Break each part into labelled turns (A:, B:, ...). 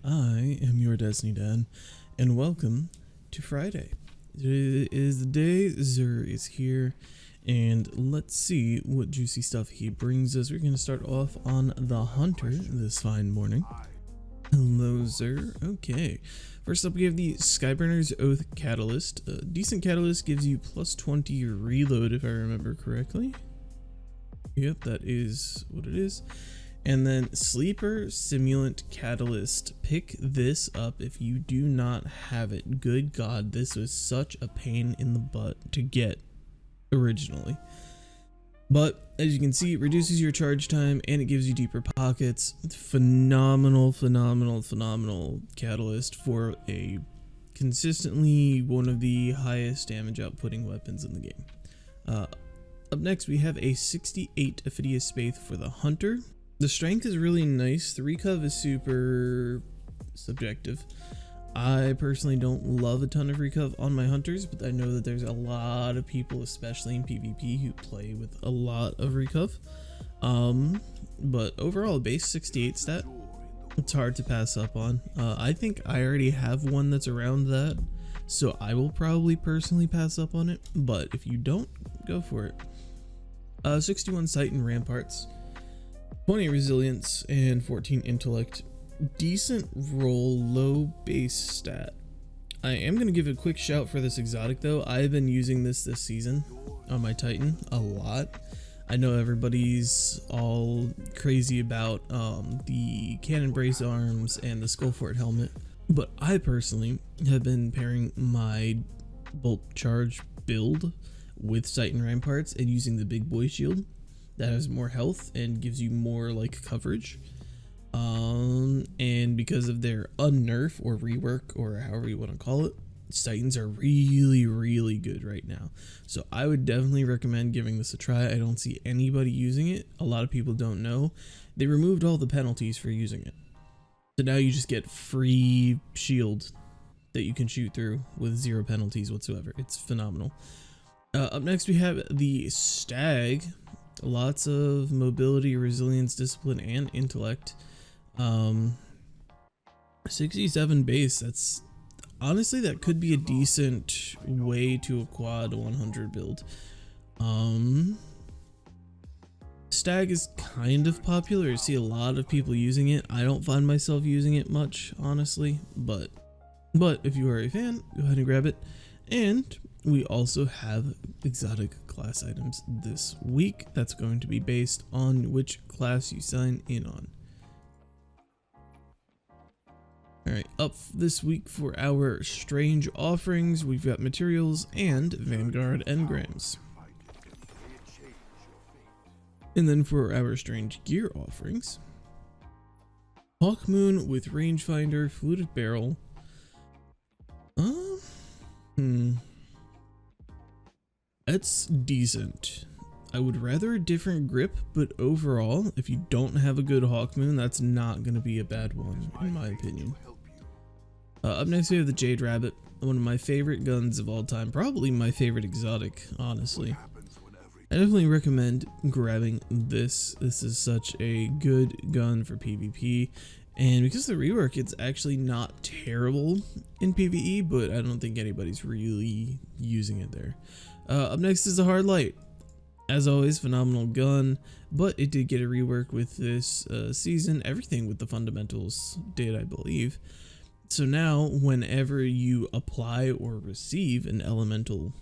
A: I am your Destiny Dad, and welcome to Friday. It is the day Zur is here, and let's see what juicy stuff he brings us. We're going to start off on the Hunter this fine morning. Hello, Zur. Okay. First up, we have the Skyburner's Oath Catalyst. Decent Catalyst gives you plus 20 reload, if I remember correctly. Yep, that is what it is. And then Sleeper Simulant Catalyst. Pick this up if you do not have it. Good God, this was such a pain in the butt to get originally. But as you can see, it reduces your charge time and it gives you deeper pockets. Phenomenal catalyst for a consistently one of the highest damage outputting weapons in the game. Up next, we have a 68 Aphidious Spaith for the Hunter. The strength is really nice. The recov is super subjective. I personally don't love a ton of recov on my hunters, but I know that there's a lot of people, especially in PvP, who play with a lot of recov. But overall, base 68 stat, it's hard to pass up on. I think I already have one that's around that, so I will probably personally pass up on it, but if you don't, go for it. 61 sight and ramparts, 20 resilience, and 14 intellect. Decent roll, low base stat. I am going to give a quick shout for this exotic though. I've been using this season on my Titan a lot. I know everybody's all crazy about the cannon brace arms and the Skullfort helmet, but I personally have been pairing my bolt charge build with sight and ramparts and using the big boy shield that has more health and gives you more like coverage. And because of their unnerf or rework or however you want to call it, Titans are really good right now. So I would definitely recommend giving this a try. I don't see anybody using it. A lot of people don't know. They removed all the penalties for using it. So now you just get free shield that you can shoot through with 0 penalties whatsoever. It's phenomenal. Up next we have the Stag. Lots of mobility, resilience, discipline, and intellect. 67 base. That's honestly, that could be a decent way to a quad 100 build. Stag is kind of popular. I see a lot of people using it. I don't find myself using it much, honestly, but if you are a fan, go ahead and grab it. And we also have exotic class items this week. That's going to be based on which class you sign in on. Alright, up this week for our strange offerings, we've got materials and Vanguard engrams. And then for our strange gear offerings, Hawkmoon with rangefinder, fluted barrel. That's decent. I would rather a different grip, but overall, if you don't have a good Hawkmoon, that's not going to be a bad one, in my opinion. Up next we have the Jade Rabbit, one of my favorite guns of all time, probably my favorite exotic, honestly. I definitely recommend grabbing this. This is such a good gun for PvP, and because of the rework, it's actually not terrible in PvE, but I don't think anybody's really using it there. Up next is the Hard Light. As always, phenomenal gun, but it did get a rework with this season. Everything with the fundamentals did, I believe. So now, whenever you apply or receive an elemental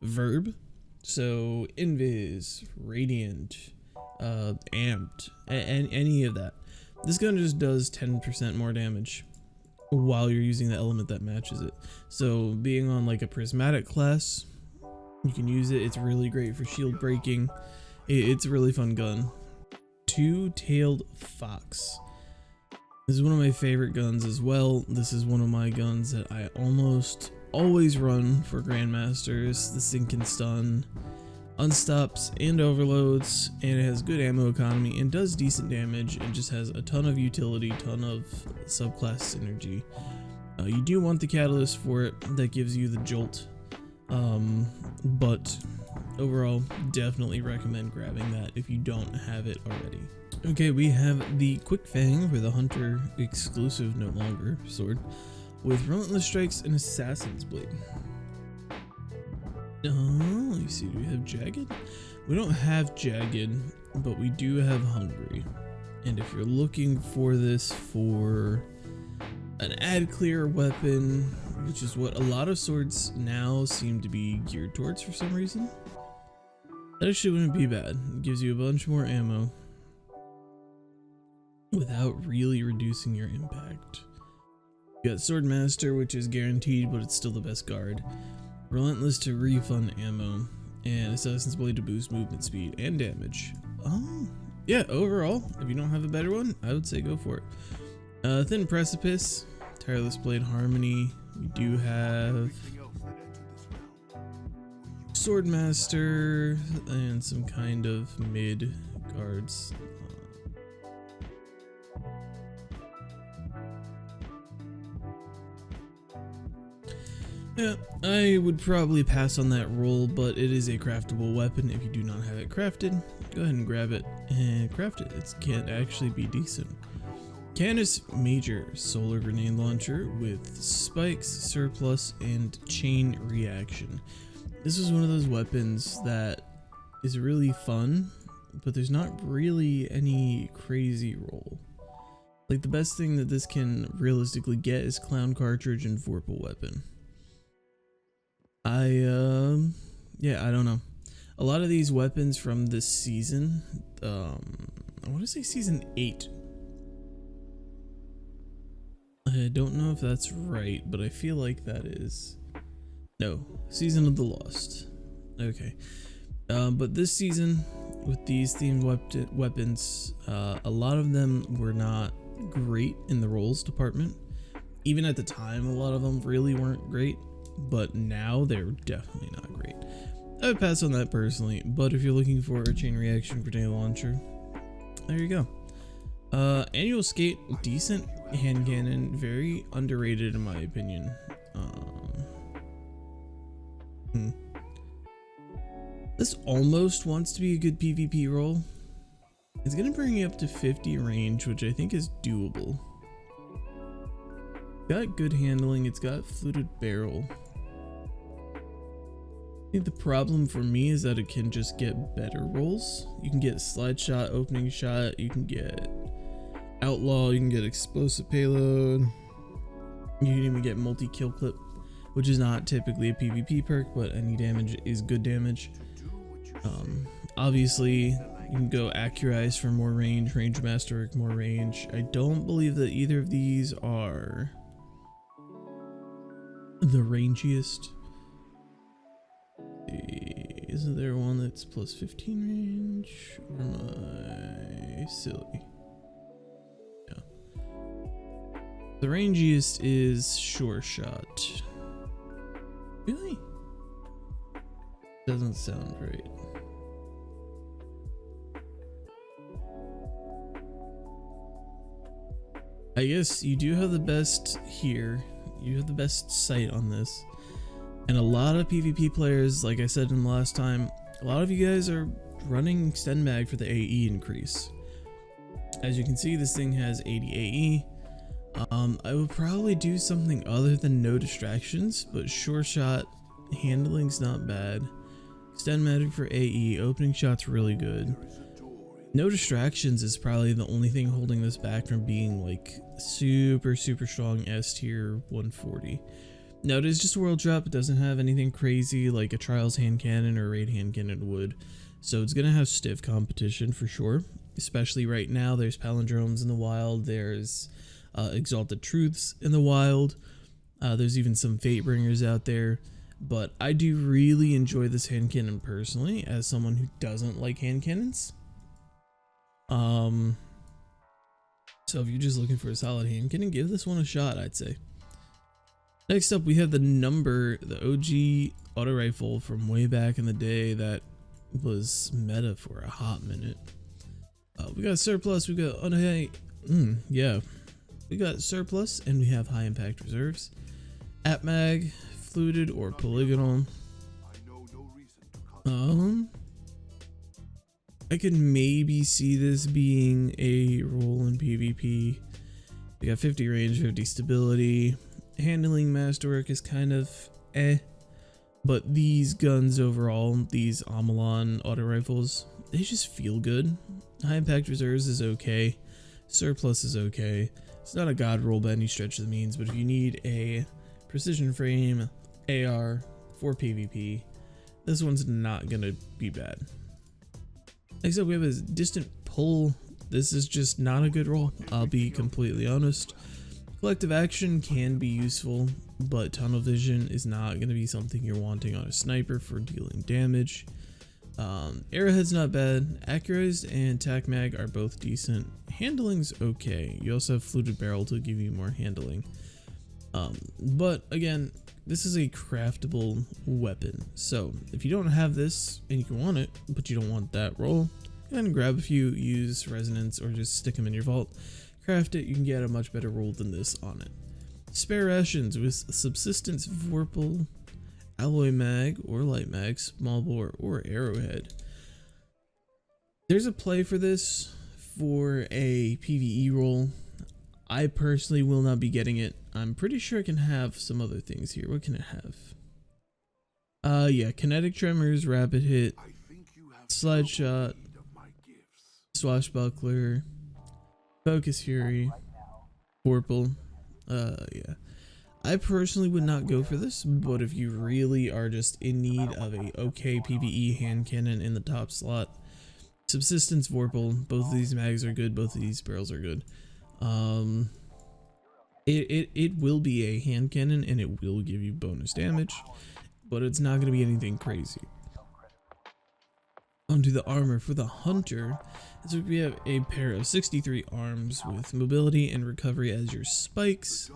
A: verb, so Invis, Radiant, Amped, and any of that, this gun just does 10% more damage while you're using the element that matches it. So being on like a prismatic class, you can use it. It's really great for shield breaking. It's a really fun gun. Two-tailed Fox. This is one of my favorite guns as well. This is one of my guns that I almost always run for Grandmasters. The Sink and Stun, Unstops, and Overloads, and it has good ammo economy and does decent damage and just has a ton of utility, ton of subclass synergy. You do want the catalyst for it that gives you the jolt, but overall definitely recommend grabbing that if you don't have it already. Okay, we have the Quick Fang for the Hunter exclusive, no longer, sword, with Relentless Strikes and Assassin's Blade. Let me see, do we have Jagged? We don't have Jagged, but we do have Hungry. And if you're looking for this for an ad clear weapon, which is what a lot of swords now seem to be geared towards for some reason, that actually wouldn't be bad. It gives you a bunch more ammo without really reducing your impact. You got Swordmaster, which is guaranteed, but it's still the best guard. Relentless to refund ammo, and Assassin's Blade to boost movement speed and damage. Yeah, overall, if you don't have a better one, I would say go for it. Thin Precipice, Tireless Blade Harmony. We do have Swordmaster and some kind of mid guards. Yeah, I would probably pass on that roll, but it is a craftable weapon. If you do not have it crafted, go ahead and grab it and craft it. It can actually be decent. Canis Major Solar Grenade Launcher with spikes, surplus, and chain reaction. This is one of those weapons that is really fun, but there's not really any crazy roll. Like, the best thing that this can realistically get is Clown Cartridge and Vorpal Weapon. Yeah, I don't know. A lot of these weapons from this season, I want to say season 8. I don't know if that's right, but I feel like that is. No, Season of the Lost. Okay. But this season, with these themed weapons, a lot of them were not great in the rolls department. Even at the time, a lot of them really weren't great, but now they're definitely not great. I would pass on that personally, but if you're looking for a chain reaction grenade launcher, there you go. Annual Skate, decent hand cannon, very underrated in my opinion. This almost wants to be a good PvP roll. It's gonna bring you up to 50 range, which I think is doable. Got good handling, it's got fluted barrel. I think the problem for me is that it can just get better rolls. You can get slide shot, opening shot, you can get outlaw, you can get explosive payload, you can even get multi-kill clip, which is not typically a PvP perk, but any damage is good damage. Obviously you can go Accurize for more range, Range Master more range. I don't believe that either of these are the rangiest. Isn't there one that's plus 15 range? Or am I silly? Yeah. The rangiest is Sure Shot. Really? Doesn't sound right. I guess you do have the best here. You have the best sight on this. And a lot of PvP players, like I said in the last time, a lot of you guys are running Extend Mag for the AE increase. As you can see, this thing has 80 AE. I would probably do something other than no distractions, but Sure Shot handling's not bad. Extend Magic for AE, opening shot's really good. No distractions is probably the only thing holding this back from being like super strong S tier 140. Now it is just a world drop, it doesn't have anything crazy like a Trials hand cannon or a Raid hand cannon would, so it's gonna have stiff competition for sure, especially right now. There's Palindromes in the wild, there's Exalted Truths in the wild, there's even some Fatebringers out there, but I do really enjoy this hand cannon personally as someone who doesn't like hand cannons. So if you're just looking for a solid hand cannon, give this one a shot, I'd say. Next up, we have the OG auto rifle from way back in the day that was meta for a hot minute. We got surplus, we got we got surplus, and we have high impact reserves. At mag, fluted or polygonal. I could maybe see this being a role in PvP. We got 50 range, 50 stability. Handling masterwork is kind of but these guns overall, these Amalon auto rifles, they just feel good. High impact reserves is okay. Surplus is okay. It's not a god roll by any stretch of the means, but if you need a precision frame AR for PvP, this one's not gonna be bad. Next up, we have a distant pull. This is just not a good roll, I'll be completely honest. Collective action can be useful, but tunnel vision is not going to be something you're wanting on a sniper for dealing damage. Arrowhead's not bad. Accurized and tac mag are both decent. Handling's okay. You also have fluted barrel to give you more handling. But again, this is a craftable weapon. So if you don't have this and you want it, but you don't want that roll, go ahead and grab a few, use resonance, or just stick them in your vault. Craft it, you can get a much better roll than this on it. Spare rations with subsistence vorpal, alloy mag or light mag, small bore or arrowhead. There's a play for this for a PvE roll. I personally will not be getting it. I'm pretty sure it can have some other things here. What can it have? Yeah, kinetic tremors, rapid hit, slide shot, swashbuckler, focus fury, vorpal. Yeah. I personally would not go for this, but if you really are just in need of a okay PvE hand cannon in the top slot, subsistence vorpal, both of these mags are good, both of these barrels are good. It will be a hand cannon and it will give you bonus damage, but it's not going to be anything crazy. Onto the armor for the hunter. So we have a pair of 63 arms with mobility and recovery as your spikes.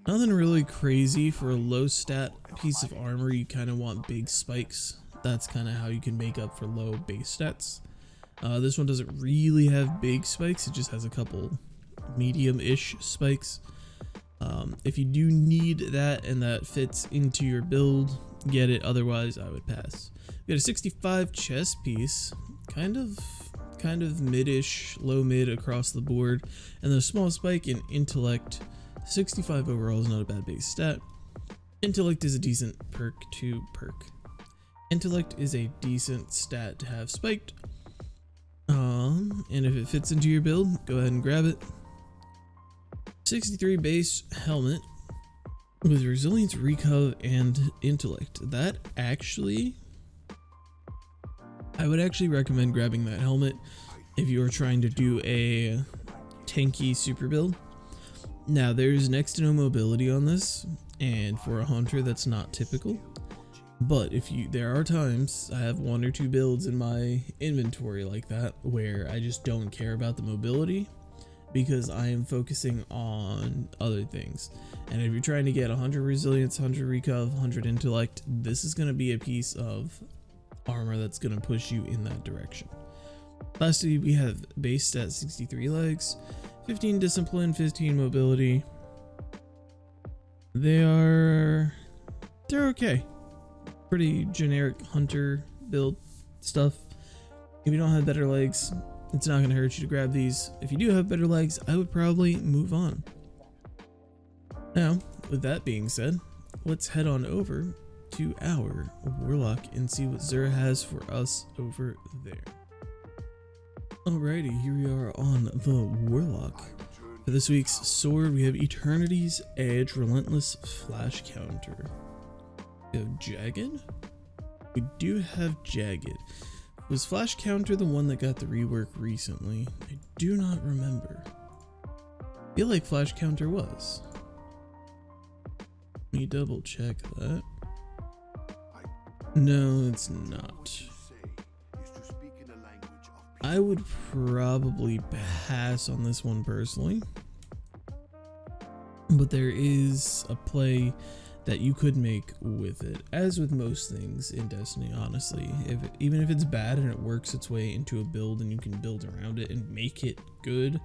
A: Nothing really crazy for a low stat piece of armor. You kind of want big spikes. That's kind of how you can make up for low base stats. This one doesn't really have big spikes. It just has a couple medium-ish spikes. If you do need that and that fits into your build, get it. Otherwise, I would pass. We got a 65 chest piece, kind of mid-ish, low mid across the board, and then a small spike in intellect. 65 overall is not a bad base stat. Intellect is a decent perk to perk. Intellect is a decent stat to have spiked. And if it fits into your build, go ahead and grab it. 63 base helmet with resilience, recov, and intellect. That actually, I would actually recommend grabbing that helmet if you are trying to do a tanky super build. Now, there's next to no mobility on this, and for a hunter that's not typical. But there are times I have 1 or 2 builds in my inventory like that where I just don't care about the mobility because I am focusing on other things. And if you're trying to get 100 resilience, 100 recov, 100 intellect, this is going to be a piece of armor that's going to push you in that direction. Lastly, we have base stat 63 legs, 15 discipline, 15 mobility. They're okay. Pretty generic hunter build stuff. If you don't have better legs, it's not going to hurt you to grab these. If you do have better legs, I would probably move on. Now, with that being said, let's head on over to our Warlock and see what Xur has for us over there. Alrighty, here we are on the Warlock. For this week's sword, we have Eternity's Edge, Relentless Flash Counter. We have Jagged. We do have Jagged. Was Flash Counter the one that got the rework recently? I do not remember. I feel like Flash Counter was. Let me double check that. No, it's not. I would probably pass on this one personally. But there is a play that you could make with it, as with most things in Destiny, honestly. Even if it's bad and it works its way into a build and you can build around it and make it good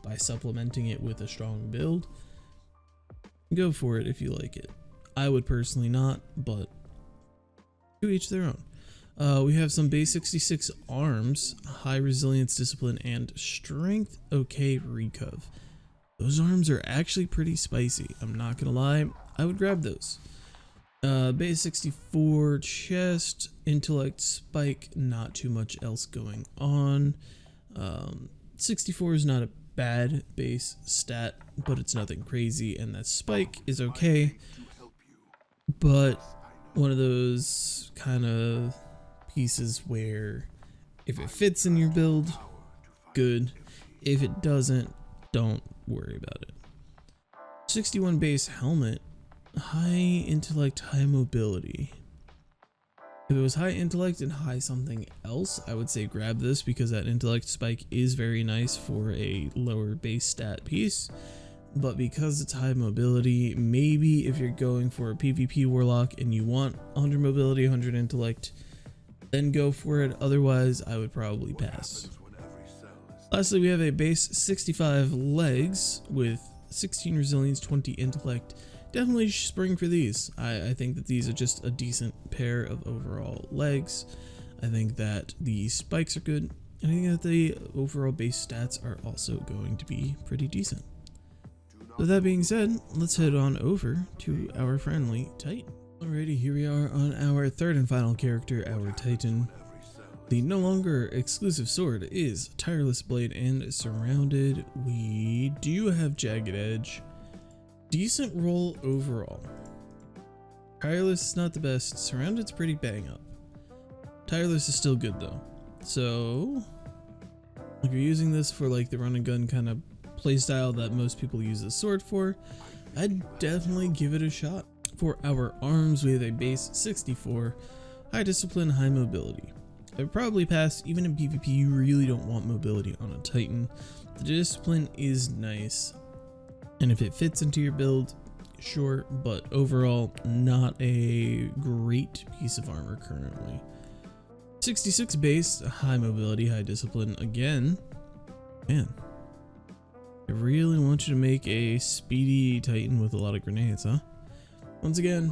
A: by supplementing it with a strong build, go for it if you like it. I would personally not, but to each their own. We have some base 66 arms, high resilience, discipline, and strength. Okay, recov. Those arms are actually pretty spicy. I'm not gonna lie. I would grab those. Base 64 chest, intellect, spike, not too much else going on. 64 is not a bad base stat, but it's nothing crazy, and that spike is okay, but one of those kind of pieces where if it fits in your build, good. If it doesn't, don't worry about it. 61 base helmet, high intellect, high mobility. If it was high intellect and high something else, I would say grab this because that intellect spike is very nice for a lower base stat piece. But because it's high mobility, maybe if you're going for a PvP warlock and you want 100 mobility, 100 intellect, then go for it. Otherwise, I would probably pass. Lastly, we have a base 65 legs with 16 resilience, 20 intellect. Definitely spring for these. I think that these are just a decent pair of overall legs. I think that the spikes are good. I think that the overall base stats are also going to be pretty decent. With that being said, let's head on over to our friendly Titan. Alrighty, here we are on our third and final character, our Titan. The no longer exclusive sword is Tireless Blade and Surrounded. We do have Jagged Edge. Decent roll overall. Tireless is not the best. Surrounded's pretty bang up. Tireless is still good though. So if you're using this for like the run and gun kind of playstyle that most people use the sword for, I'd definitely give it a shot. For our arms, we have a base 64, high discipline, high mobility. I would probably pass. Even in PvP, you really don't want mobility on a Titan. The discipline is nice, and if it fits into your build, sure, but overall, not a great piece of armor currently. 66 base, high mobility, high discipline. Again, man, I really want you to make a speedy Titan with a lot of grenades, huh? Once again,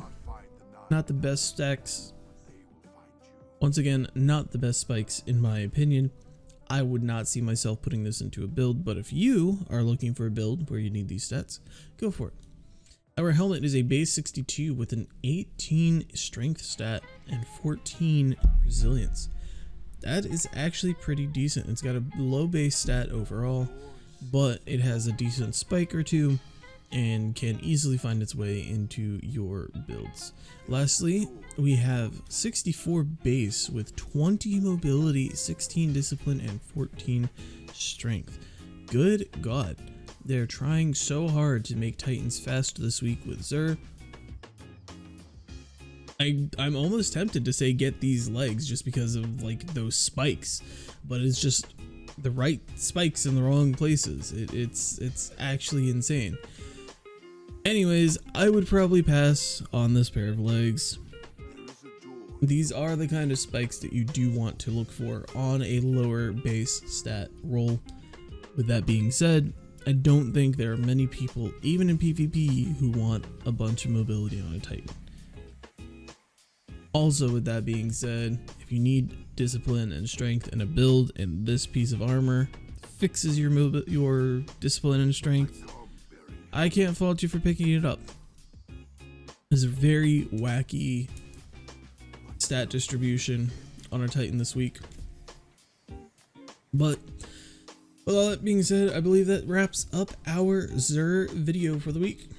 A: not the best stacks. Once again, not the best spikes in my opinion. I would not see myself putting this into a build, but if you are looking for a build where you need these stats, go for it. Our helmet is a base 62 with an 18 strength stat and 14 resilience. That is actually pretty decent. It's got a low base stat overall, but it has a decent spike or two and can easily find its way into your builds. Lastly, we have 64 base with 20 mobility, 16 discipline, and 14 strength. Good God, they're trying so hard to make Titans fast this week with Xur. I'm almost tempted to say get these legs just because of like those spikes, but it's just the right spikes in the wrong places. It's actually insane. Anyways, I would probably pass on this pair of legs. These are the kind of spikes that you do want to look for on a lower base stat roll. With that being said, I don't think there are many people, even in PvP, who want a bunch of mobility on a Titan. Also, with that being said, if you need discipline and strength in a build and this piece of armor fixes your discipline and strength, I can't fault you for picking it up. It's a very wacky stat distribution on our Titan this week. But with all that being said, I believe that wraps up our Xur video for the week.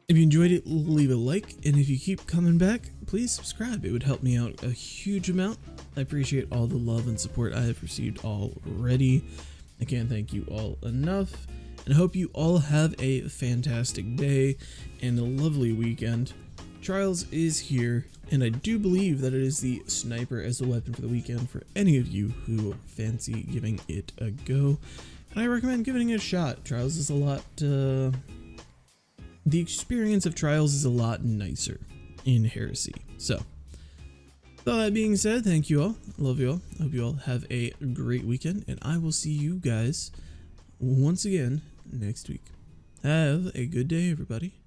A: If you enjoyed it, leave a like, and if you keep coming back, please subscribe. It would help me out a huge amount. I appreciate all the love and support I have received already. I can't thank you all enough, and I hope you all have a fantastic day and a lovely weekend. Trials is here, and I do believe that it is the sniper as a weapon for the weekend for any of you who fancy giving it a go, and I recommend giving it a shot. Trials is a lot, the experience of Trials is a lot nicer in Heresy. So, with all that being said, thank you all. I love you all. I hope you all have a great weekend, and I will see you guys once again next week. Have a good day, everybody.